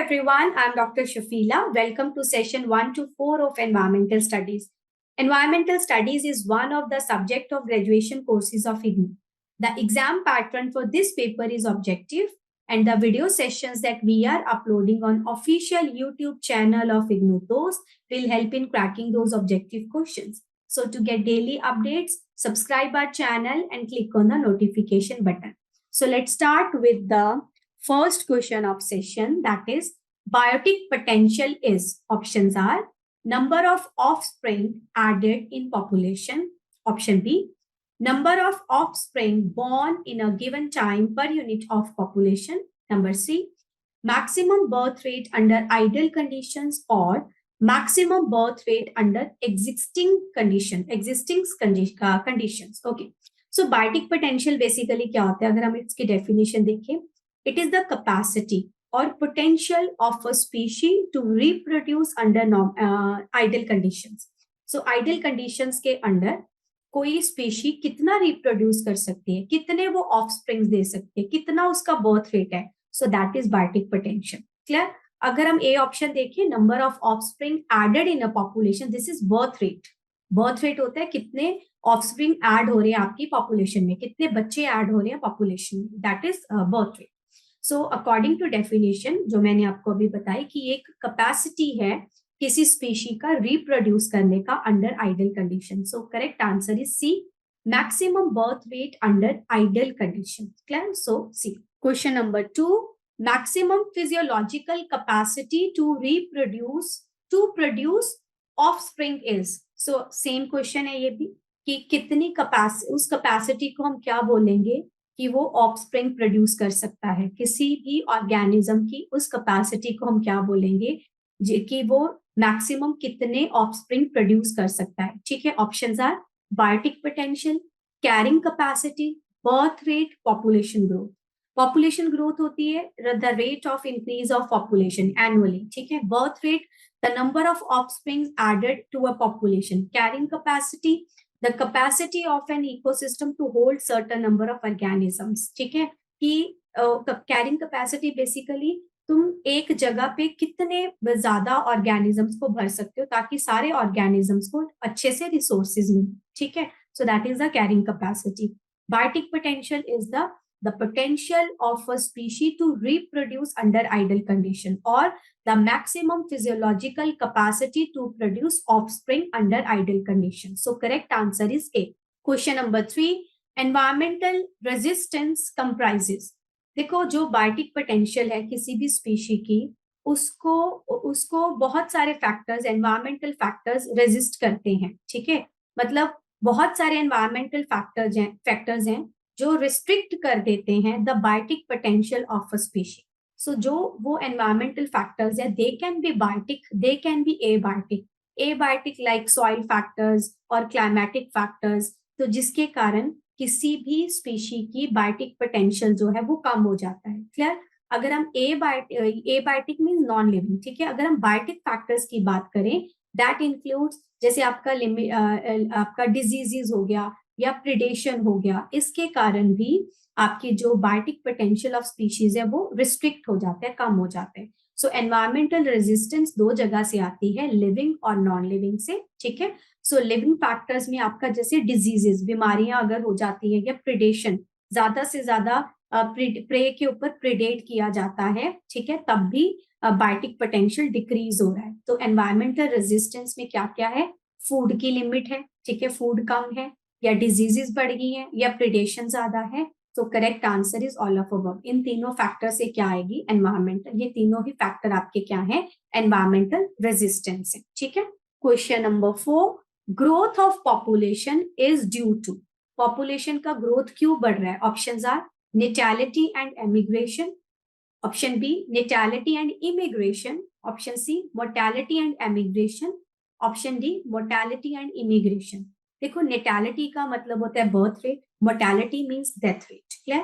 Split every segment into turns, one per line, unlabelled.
everyone, I'm Dr. Shafila. Welcome to session 1 to 4 of Environmental Studies. Environmental Studies is one of the subject of graduation courses of IGNOU. The exam pattern for this paper is objective and the video sessions that we are uploading on official YouTube channel of IGNOU, those will help in cracking those objective questions. So to get daily updates, subscribe our channel and click on the notification button. So let's start with the first question of session, that is biotic potential is. Options are number of offspring added in population. Option B, number of offspring born in a given time per unit of population. Number C, maximum birth rate under ideal conditions or maximum birth rate under existing conditions. Okay. So biotic potential basically क्या होता है, अगर हम इसकी definition देखें, it is the capacity or potential of a species to reproduce under ideal conditions. So ideal conditions के अंदर कोई स्पीशी कितना रिप्रोड्यूस कर सकती है, कितने वो ऑफस्प्रिंग्स दे सकते हैं, कितना उसका बर्थ रेट है. So that is biotic potential. Clear? अगर हम ए ऑप्शन देखें, number of offspring added in a population, this is birth rate. Birth rate होता है कितने ऑफस्प्रिंग ऐड हो रहे हैं आपकी पॉपुलेशन में, कितने बच्चे ऐड हो रहे हैं पॉपुलेशन में, that is birth rate. So according to definition जो मैंने आपको अभी बताई कि एक कैपेसिटी है किसी स्पीशी का रिप्रोड्यूस करने का under ideal condition. So correct answer is C, maximum birth rate under ideal condition. Clear? So C. Question number 2, maximum physiological capacity to produce offspring is. So same question है ये भी कि कितनी capacity, उस capacity को हम क्या बोलेंगे कि वो ऑफस्प्रिंग प्रोड्यूस कर सकता है. किसी भी ऑर्गेनिज्म की उस कैपेसिटी को हम क्या बोलेंगे कि वो मैक्सिमम कितने ऑफस्प्रिंग प्रोड्यूस कर सकता है. ठीक है. Options are biotic potential, carrying capacity, birth rate, population growth. Population growth होती है the rate of increase of population annually. ठीक है. Birth rate, the number of offsprings added to a population. Carrying capacity, the capacity of an ecosystem to hold certain number of organisms. ठीक है. कि carrying capacity basically तुम एक जगह पे कितने ज्यादा ऑर्गेनिजम्स को भर सकते हो ताकि सारे ऑर्गेनिजम्स को अच्छे से रिसोर्सेज मिले. ठीक है. So that is the carrying capacity. Biotic potential is the potential of a species to reproduce under ideal condition or the maximum physiological capacity to produce offspring under ideal conditions. So correct answer is A. Question number 3, environmental resistance comprises. देखो जो biotic potential है किसी भी species की, उसको बहुत सारे factors, environmental factors resist करते हैं. ठीक है. मतलब बहुत सारे एनवायरमेंटल फैक्टर्स हैं जो रिस्ट्रिक्ट कर देते हैं the biotic potential of a species. So जो वो एनवायरमेंटल फैक्टर्स है, they can be biotic, they can be abiotic like soil factors और क्लाइमेटिक फैक्टर्स. तो जिसके कारण किसी भी स्पीशी की बायोटिक पोटेंशियल जो है वो कम हो जाता है. क्लियर? अगर हम एबायोटिक मीन्स नॉन लिविंग. ठीक है. अगर हम बायोटिक फैक्टर्स की बात करें, दैट इंक्लूड्स जैसे आपका डिजीजेस हो गया या प्रिडेशन हो गया, इसके कारण भी आपकी जो बायोटिक पोटेंशियल ऑफ स्पीशीज है वो रिस्ट्रिक्ट हो जाते हैं, कम हो जाते हैं. सो एनवायरमेंटल रेजिस्टेंस दो जगह से आती है, लिविंग और नॉन लिविंग से. ठीक है. सो लिविंग फैक्टर्स में आपका जैसे डिजीजेस, बीमारियां अगर हो जाती है, या प्रिडेशन, ज्यादा से ज्यादा प्रे के ऊपर प्रिडेट किया जाता है. ठीक है. तब भी बायोटिक पोटेंशियल डिक्रीज हो रहा है. तो एनवायरमेंटल रेजिस्टेंस में क्या क्या है? फूड की लिमिट है. ठीक है. फूड कम है, या डिजीजेस बढ़ गई हैं, या प्रिडेशन ज्यादा है. तो correct answer is all of above. इन तीनों फैक्टर से क्या आएगी? एनवायरमेंटल. ये तीनों ही फैक्टर आपके क्या है? एनवायरमेंटल रेजिस्टेंस है. ठीक है. Question number 4, growth of population is due to. Population का ग्रोथ क्यों बढ़ रहा है? Options are natality and emigration. Option B natality and immigration. Option C mortality and emigration. Option D mortality and immigration. देखो, natality का मतलब होता है birth rate, mortality means death rate. Clear?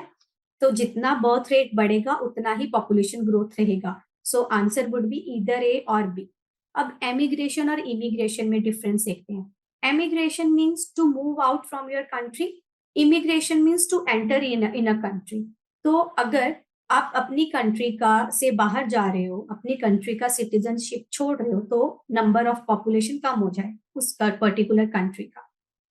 तो जितना बर्थ रेट बढ़ेगा उतना ही पॉपुलेशन ग्रोथ रहेगा. So answer would be either A और बी. अब एमिग्रेशन और इमिग्रेशन में डिफरेंस देखते हैं. Emigration means to move out from your country, immigration means to enter in a country. तो अगर आप अपनी कंट्री का से बाहर जा रहे हो, अपनी कंट्री का सिटीजनशिप छोड़ रहे हो, तो नंबर ऑफ पॉपुलेशन कम हो जाए उस पर्टिकुलर कंट्री का।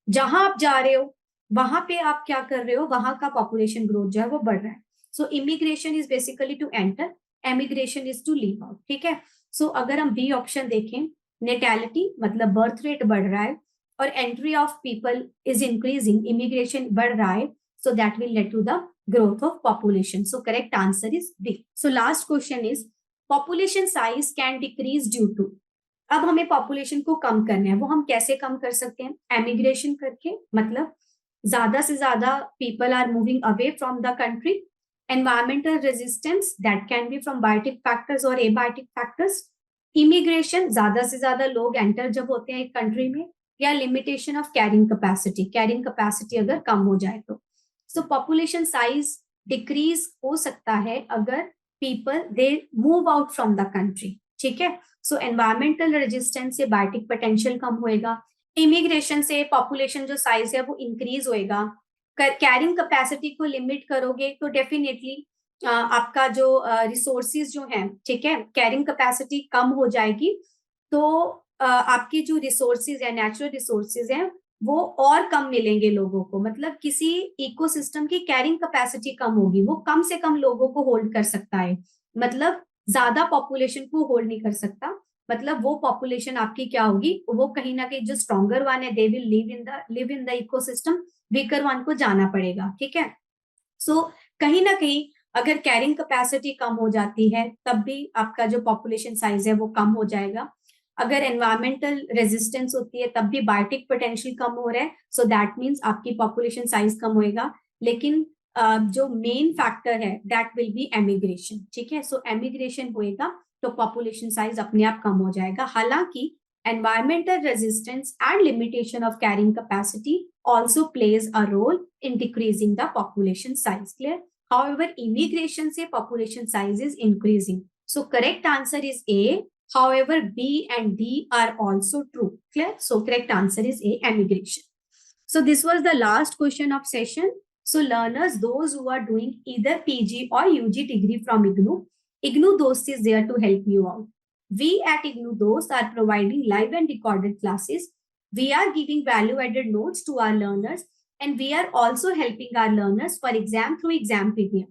जहां आप जा रहे हो वहां पे आप क्या कर रहे हो, वहां का पॉपुलेशन ग्रोथ जो है वो बढ़ रहा है। So immigration is basically to enter, emigration is to leave out, ठीक है। सो अगर हम बी ऑप्शन देखें, नेटैलिटी मतलब बर्थ रेट बढ़ रहा है और entry of people is increasing, immigration बढ़ रहा है, so that will lead to the growth of population. So correct answer is D. So last question is population size can decrease due to, अब हमें population को कम करना है, वो हम कैसे कम कर सकते हैं? एमिग्रेशन करके, मतलब ज्यादा से ज्यादा people are moving away from the country. Environmental resistance, that can be from biotic factors और एबायोटिक फैक्टर्स। इमिग्रेशन, ज्यादा से ज्यादा लोग एंटर जब होते हैं एक कंट्री में, या limitation of carrying capacity, carrying capacity अगर कम हो जाए तो। सो पॉपुलेशन साइज डिक्रीज हो सकता है अगर people they move out from the country, ठीक है। सो एनवायरमेंटल रेजिस्टेंस से बायोटिक पोटेंशियल कम होएगा, इमिग्रेशन से पॉपुलेशन जो साइज है वो इंक्रीज होएगा, कैरिंग कैपेसिटी को लिमिट करोगे तो डेफिनेटली आपका जो रिसोर्सेज जो है, ठीक है, कैरिंग कैपेसिटी कम हो जाएगी, तो आपकी जो रिसोर्सेज है, नेचुरल रिसोर्सेज है, वो और कम मिलेंगे लोगों को। मतलब किसी इकोसिस्टम की कैरिंग कैपेसिटी कम होगी, वो कम से कम लोगों को होल्ड कर सकता है, मतलब ज्यादा पॉपुलेशन को होल्ड नहीं कर सकता। मतलब वो पॉपुलेशन आपकी क्या होगी, वो कहीं ना कहीं जो स्ट्रॉन्गर वन है, they will live in the ecosystem, weaker one को जाना पड़ेगा, ठीक है। सो कहीं ना कहीं अगर कैरिंग कैपेसिटी कम हो जाती है तब भी आपका जो पॉपुलेशन साइज है वो कम हो जाएगा। अगर एनवायरमेंटल रेजिस्टेंस होती है तब भी बायोटिक पोटेंशियल कम हो रहा है, सो दैट मीन्स आपकी पॉपुलेशन साइज कम होएगा। लेकिन जो मेन फैक्टर है दैट विल बी एमिग्रेशन, ठीक है। सो एमिग्रेशन होएगा तो पॉपुलेशन साइज अपने आप कम हो जाएगा। हालांकि environmental resistance and limitation of carrying capacity also plays a role in decreasing the population size. Clear? However, immigration से population size is increasing. So correct answer is A. However, B and D are also true. Clear? So correct answer is A, emigration. So this was the last question of session. So learners, those who are doing either PG or UG degree from IGNOU Dost is there to help you out. We at IGNOU Dost are providing live and recorded classes. We are giving value-added notes to our learners, and we are also helping our learners for exam through exam PDM.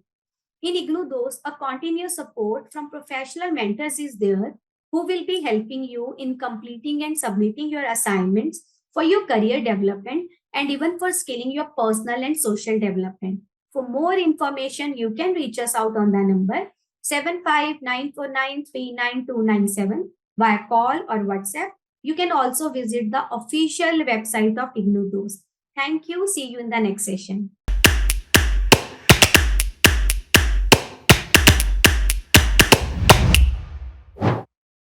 In IGNOU Dost, a continuous support from professional mentors is there who will be helping you in completing and submitting your assignments for your career development and even for scaling your personal and social development. For more information, you can reach us out on the number 7594939297 via call or WhatsApp. You can also visit the official website of IGNOU Dost. Thank you. See you in the next session.